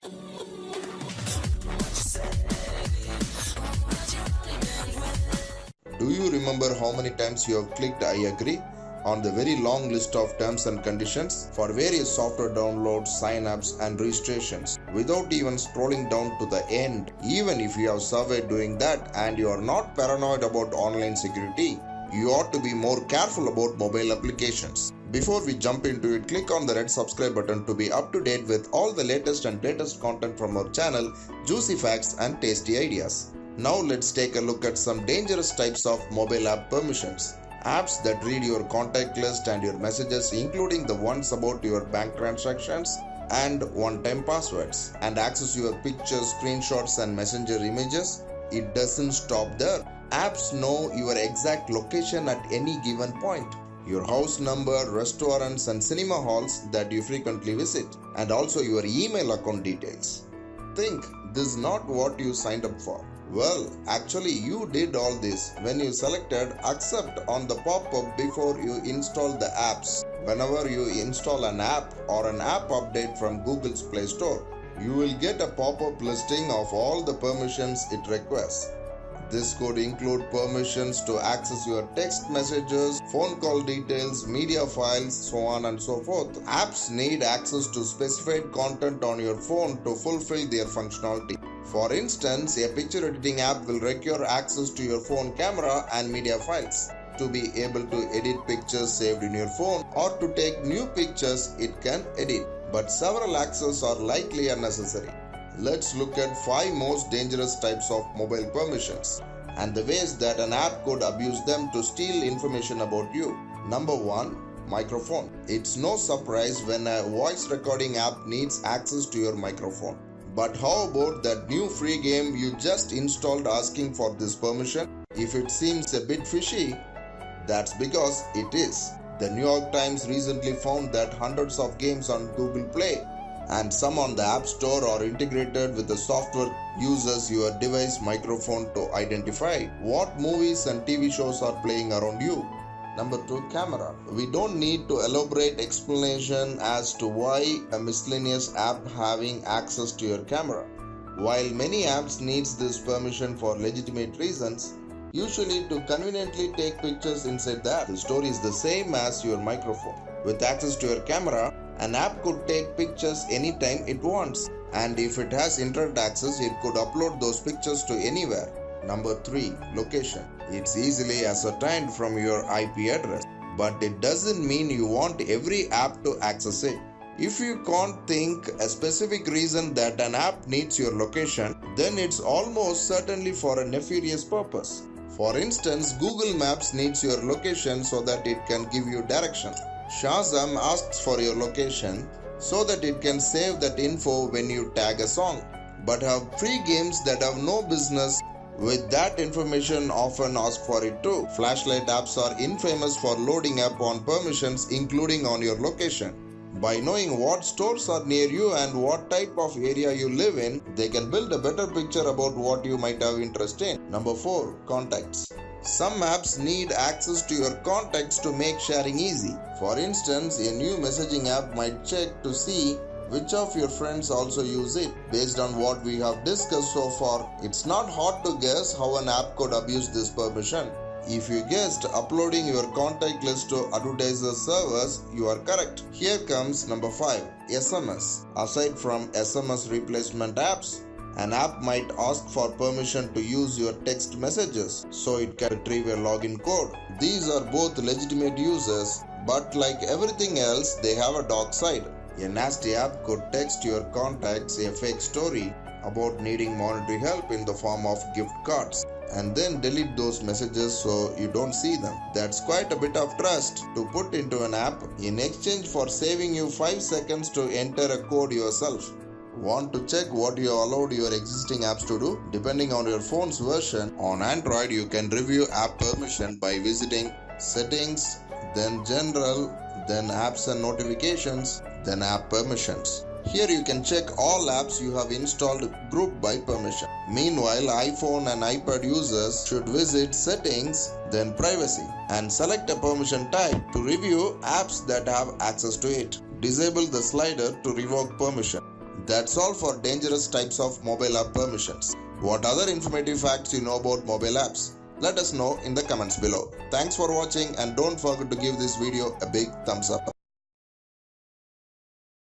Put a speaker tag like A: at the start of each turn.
A: Do you remember how many times you have clicked I agree on the very long list of terms and conditions for various software downloads, sign-ups and registrations without even scrolling down to the end? Even if you have surveyed doing that and you are not paranoid about online security, you ought to be more careful about mobile applications. Before we jump into it, click on the red subscribe button to be up to date with all the latest and greatest content from our channel, Juicy Facts and Tasty Ideas. Now let's take a look at some dangerous types of mobile app permissions. Apps that read your contact list and your messages, including the ones about your bank transactions and one-time passwords, and access your pictures, screenshots and messenger images. It doesn't stop there. Apps know your exact location at any given point, your house number, restaurants and cinema halls that you frequently visit, and also your email account details. Think, this is not what you signed up for. Well, actually you did all this when you selected accept on the pop-up before you install the apps. Whenever you install an app or an app update from Google's Play Store, you will get a pop-up listing of all the permissions it requests. This could include permissions to access your text messages, phone call details, media files, so on and so forth. Apps need access to specified content on your phone to fulfill their functionality. For instance, a picture editing app will require access to your phone camera and media files. To be able to edit pictures saved in your phone or to take new pictures it can edit, but several access are likely unnecessary. Let's look at 5 most dangerous types of mobile permissions and the ways that an app could abuse them to steal information about you. Number 1. Microphone. It's no surprise when a voice recording app needs access to your microphone. But how about that new free game you just installed asking for this permission? If it seems a bit fishy, that's because it is. The New York Times recently found that hundreds of games on Google Play and some on the App Store are integrated with the software uses your device microphone to identify what movies and TV shows are playing around you. Number 2. Camera. We don't need to elaborate explanation as to why a miscellaneous app having access to your camera. While many apps needs this permission for legitimate reasons, usually to conveniently take pictures inside the app. The story is the same as your microphone. With access to your camera, an app could take pictures anytime it wants, and if it has internet access, it could upload those pictures to anywhere. Number 3. Location. It's easily ascertained from your IP address, but it doesn't mean you want every app to access it. If you can't think a specific reason that an app needs your location, then it's almost certainly for a nefarious purpose. For instance, Google Maps needs your location so that it can give you directions. Shazam asks for your location so that it can save that info when you tag a song. But have free games that have no business with that information often ask for it too. Flashlight apps are infamous for loading up on permissions including on your location. By knowing what stores are near you and what type of area you live in, they can build a better picture about what you might have interest in. Number 4. Contacts. Some apps need access to your contacts to make sharing easy. For instance, a new messaging app might check to see which of your friends also use it. Based on what we have discussed so far, it's not hard to guess how an app could abuse this permission. If you guessed uploading your contact list to advertiser servers, you are correct. Here comes number 5. SMS. Aside from SMS replacement apps, an app might ask for permission to use your text messages so it can retrieve a login code. These are both legitimate uses, but like everything else, they have a dark side. A nasty app could text your contacts a fake story about needing monetary help in the form of gift cards and then delete those messages so you don't see them. That's quite a bit of trust to put into an app in exchange for saving you 5 seconds to enter a code yourself. Want to check what you allowed your existing apps to do? Depending on your phone's version, on Android you can review app permission by visiting Settings, then General, then Apps and Notifications, then App Permissions. Here you can check all apps you have installed grouped by permission. Meanwhile, iPhone and iPad users should visit Settings, then Privacy, and select a permission type to review apps that have access to it. Disable the slider to revoke permission. That's all for dangerous types of mobile app permissions. What other informative facts you know about mobile apps? Let us know in the comments below. Thanks for watching and don't forget to give this video a big thumbs up.